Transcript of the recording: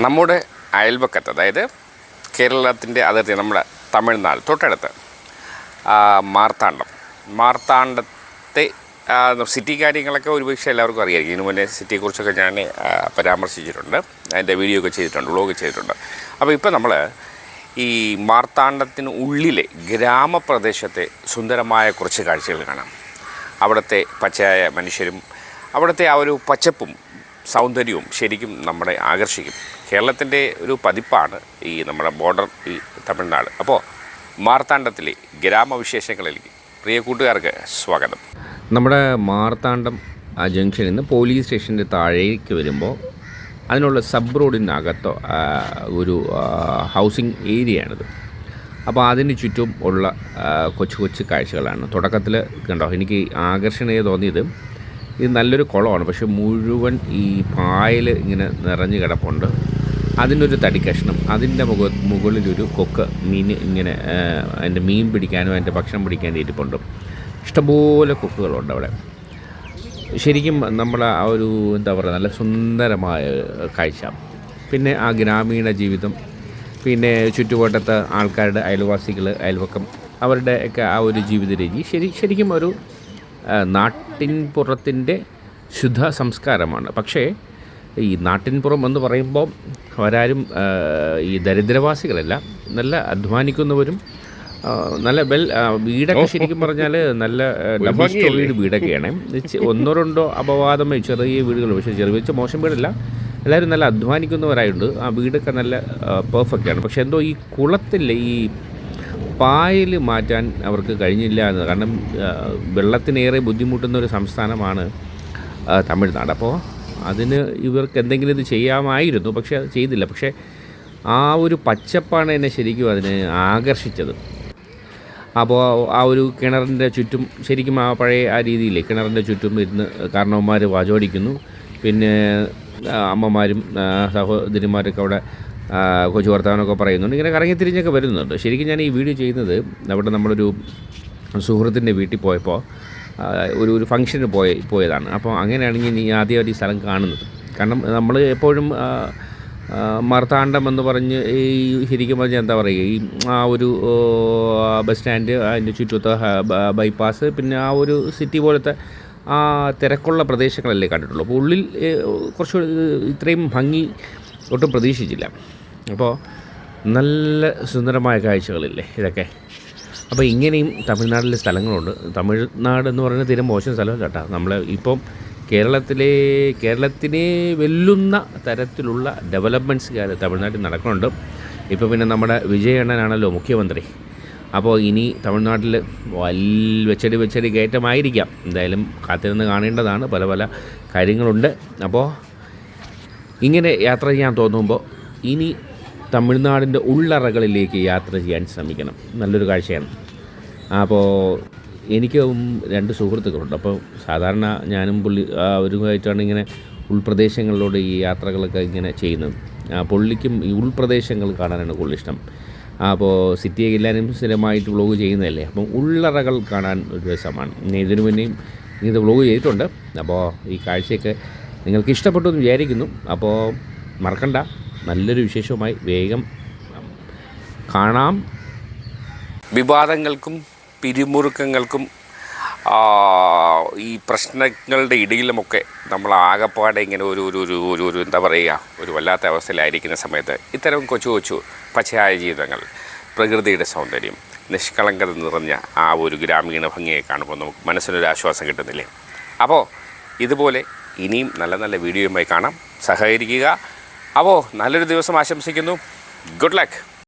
നമ്മുടെ അയൽപക്കത്ത്, അതായത് കേരളത്തിൻ്റെ അതിർത്തി, നമ്മുടെ തമിഴ്നാട് തൊട്ടടുത്ത് മാർത്താണ്ഡത്തെ സിറ്റി കാര്യങ്ങളൊക്കെ ഒരുപക്ഷെ എല്ലാവർക്കും അറിയാമായിരിക്കും. ഇതിനു മുന്നേ സിറ്റിയെക്കുറിച്ചൊക്കെ ഞാൻ പരാമർശിച്ചിട്ടുണ്ട്, അതിൻ്റെ വീഡിയോ ഒക്കെ ചെയ്തിട്ടുണ്ട്, വ്ളോഗ് ചെയ്തിട്ടുണ്ട്. അപ്പോൾ ഇപ്പോൾ നമ്മൾ ഈ മാർത്താണ്ഡത്തിന് ഉള്ളിലെ ഗ്രാമപ്രദേശത്തെ സുന്ദരമായ കുറച്ച് കാഴ്ചകൾ കാണാം. അവിടുത്തെ പച്ചയായ മനുഷ്യരും അവിടുത്തെ ആ ഒരു പച്ചപ്പും സൗന്ദര്യവും ശരിക്കും നമ്മളെ ആകർഷിക്കും. കേരളത്തിൻ്റെ ഒരു പതിപ്പാണ് ഈ നമ്മുടെ ബോർഡർ ഈ തമിഴ്നാട്. അപ്പോൾ മാർത്താണ്ഡത്തിലെ ഗ്രാമവിശേഷങ്ങളിലേക്ക് പ്രിയ കൂട്ടുകാർക്ക് സ്വാഗതം. നമ്മുടെ മാർത്താണ്ഡം ആ ജംഗ്ഷനിൽ നിന്ന് പോലീസ് സ്റ്റേഷൻ്റെ താഴേക്ക് വരുമ്പോൾ അതിനുള്ള സബ് റോഡിനകത്തോ ഒരു ഹൗസിംഗ് ഏരിയയാണിത്. അപ്പോൾ അതിന് ചുറ്റും ഉള്ള കൊച്ചു കൊച്ചു കാഴ്ചകളാണ്. തുടക്കത്തിൽ കണ്ടോ, എനിക്ക് ആകർഷണീയ തോന്നിയത് ഇത് നല്ലൊരു കുളമാണ്, പക്ഷെ മുഴുവൻ ഈ പായൽ ഇങ്ങനെ നിറഞ്ഞ് കിടപ്പുണ്ട്. അതിനൊരു തടി കഷ്ണം, അതിൻ്റെ മുകളിലൊരു കൊക്ക് മീൻ ഇങ്ങനെ അതിൻ്റെ മീൻ പിടിക്കാനും അതിൻ്റെ ഭക്ഷണം പിടിക്കാനും ഇരിപ്പുണ്ട്. ഇഷ്ടംപോലെ കൊക്കുകളുണ്ട് അവിടെ. ശരിക്കും നമ്മൾ ആ ഒരു എന്താ പറയുക, നല്ല സുന്ദരമായ കാഴ്ച. പിന്നെ ആ ഗ്രാമീണ ജീവിതം, പിന്നെ ചുറ്റുവട്ടത്തെ ആൾക്കാരുടെ അയൽവക്കം അവരുടെയൊക്കെ ആ ഒരു ജീവിത രീതി ശരിക്കും ഒരു നാട്ടിൻപുറത്തിൻ്റെ ശുദ്ധ സംസ്കാരമാണ്. പക്ഷേ ഈ നാട്ടിൻപുറം എന്ന് പറയുമ്പോൾ അവരാരും ഈ ദരിദ്രവാസികളല്ല, നല്ല അധ്വാനിക്കുന്നവരും നല്ല വീടൊക്കെ ശരിക്കും പറഞ്ഞാൽ നല്ല ഡബിൾ സ്റ്റോറീഡ് വീടൊക്കെയാണ്. ഒന്നോ രണ്ടോ അപവാദമേ ചെറിയ വീടുകൾ, പക്ഷേ ചെറിയ മോശം വീടല്ല, എല്ലാവരും നല്ല അധ്വാനിക്കുന്നവരായുണ്ട്. ആ വീടൊക്കെ നല്ല പെർഫെക്റ്റാണ്. പക്ഷേ എന്തോ ഈ കുളത്തിലെ ഈ പായൽ മാറ്റാൻ അവർക്ക് കഴിഞ്ഞില്ല എന്ന്. കാരണം വെള്ളത്തിനേറെ ബുദ്ധിമുട്ടുന്ന ഒരു സംസ്ഥാനമാണ് തമിഴ്നാട്. അപ്പോൾ അതിന് ഇവർക്ക് എന്തെങ്കിലും ഇത് ചെയ്യാമായിരുന്നു, പക്ഷേ അത് ചെയ്തില്ല. പക്ഷേ ആ ഒരു പച്ചപ്പാണ് എന്നെ ശരിക്കും അതിനെ ആകർഷിച്ചത്. അപ്പോൾ ആ ഒരു കിണറിൻ്റെ ചുറ്റും ശരിക്കും ആ പഴയ ആ രീതിയിൽ കിണറിൻ്റെ ചുറ്റും ഇരുന്ന് കാരണവന്മാർ വാചോടിക്കുന്നു. പിന്നെ അമ്മമാരും സഹോദരിമാരൊക്കെ അവിടെ കൊച്ചു വർത്തമാനമൊക്കെ പറയുന്നുണ്ട്. ഇങ്ങനെ കറങ്ങിത്തിരിഞ്ഞൊക്കെ വരുന്നുണ്ട്. ശരിക്കും ഞാൻ ഈ വീഡിയോ ചെയ്യുന്നത് അവിടെ നമ്മളൊരു സുഹൃത്തിൻ്റെ വീട്ടിൽ പോയപ്പോൾ ഒരു ഫംഗ്ഷന് പോയതാണ്. അപ്പോൾ അങ്ങനെയാണെങ്കിൽ നീ ആദ്യമായിട്ട് ഈ സ്ഥലം കാണുന്നത്. കാരണം നമ്മൾ എപ്പോഴും മാർത്താണ്ഡം എന്ന് പറഞ്ഞ് ഈ ശരിക്കും പറഞ്ഞാൽ എന്താ പറയുക, ഈ ആ ഒരു ബസ് സ്റ്റാൻഡ്, അതിൻ്റെ ചുറ്റത്തെ ബൈപ്പാസ്, പിന്നെ ആ ഒരു സിറ്റി പോലത്തെ ആ തിരക്കുള്ള പ്രദേശങ്ങളല്ലേ കണ്ടിട്ടുള്ളൂ. അപ്പോൾ ഉള്ളിൽ കുറച്ച് ഇത്രയും ഭംഗി ഒട്ടും പ്രതീക്ഷിച്ചില്ല. അപ്പോൾ നല്ല സുന്ദരമായ കാഴ്ചകളില്ലേ ഇതൊക്കെ. അപ്പോൾ ഇങ്ങനെയും തമിഴ്നാട്ടിലെ സ്ഥലങ്ങളുണ്ട്. തമിഴ്നാട് എന്ന് പറയുന്നത് തീരെ മോശം സ്ഥലമല്ല കേട്ടോ. നമ്മൾ ഇപ്പം കേരളത്തിനെ വെല്ലുന്ന തരത്തിലുള്ള ഡെവലപ്മെൻറ്റ്സ് തമിഴ്നാട്ടിൽ നടക്കുന്നുണ്ട്. ഇപ്പോൾ പിന്നെ നമ്മുടെ വിജയണ്ണനാണല്ലോ മുഖ്യമന്ത്രി. അപ്പോൾ ഇനി തമിഴ്നാട്ടിൽ വെച്ചടി കയറ്റമായിരിക്കാം. എന്തായാലും കാത്തിരുന്ന് കാണേണ്ടതാണ്. പല പല കാര്യങ്ങളുണ്ട്. അപ്പോൾ ഇങ്ങനെ യാത്ര ചെയ്യാൻ തോന്നുമ്പോൾ ഇനി തമിഴ്നാടിൻ്റെ ഉള്ളറകളിലേക്ക് യാത്ര ചെയ്യാൻ ശ്രമിക്കണം. നല്ലൊരു കാഴ്ചയാണ്. അപ്പോൾ എനിക്ക് 2 സുഹൃത്തുക്കളുണ്ട്. അപ്പോൾ സാധാരണ ഞാനും അവരുമായിട്ടാണ് ഇങ്ങനെ ഉൾപ്രദേശങ്ങളിലൂടെ ഈ യാത്രകളൊക്കെ ഇങ്ങനെ ചെയ്യുന്നത്. പുള്ളിക്കും ഈ ഉൾപ്രദേശങ്ങൾ കാണാനാണ് കൂടുതലിഷ്ടം. അപ്പോൾ സിറ്റിയെ എല്ലാവരും സ്ഥിരമായിട്ട് വ്ളോഗ് ചെയ്യുന്നതല്ലേ, അപ്പം ഉള്ളറകൾ കാണാൻ ഒരു രസമാണ്. ഇതിനു മുന്നേയും ഇങ്ങനത്തെ വ്ളോഗ് ചെയ്തിട്ടുണ്ട്. അപ്പോൾ ഈ കാഴ്ചയൊക്കെ നിങ്ങൾക്ക് ഇഷ്ടപ്പെട്ടു എന്ന് വിചാരിക്കുന്നു. അപ്പോൾ മറക്കണ്ട, നല്ലൊരു വിശേഷവുമായി വേഗം കാണാം. വിവാദങ്ങൾക്കും പിരിമുറുക്കങ്ങൾക്കും ഈ പ്രശ്നങ്ങളുടെ ഇടയിലുമൊക്കെ നമ്മൾ ആകെപ്പാടെ ഇങ്ങനെ ഒരു എന്താ പറയുക, ഒരു വല്ലാത്ത അവസ്ഥയിലായിരിക്കുന്ന സമയത്ത് ഇത്തരം കൊച്ചു പച്ചയായ ജീവിതങ്ങൾ, പ്രകൃതിയുടെ സൗന്ദര്യം, നിഷ്കളങ്കത നിറഞ്ഞ ആ ഒരു ഗ്രാമീണ ഭംഗിയെ കാണുമ്പോൾ നമുക്ക് മനസ്സിനൊരു ആശ്വാസം കിട്ടുന്നില്ലേ. അപ്പോൾ ഇതുപോലെ ഇനിയും നല്ല നല്ല വീഡിയോയുമായി കാണാം. സഹകരിക്കുക. അപ്പോൾ നല്ലൊരു ദിവസം ആശംസിക്കുന്നു. Good luck.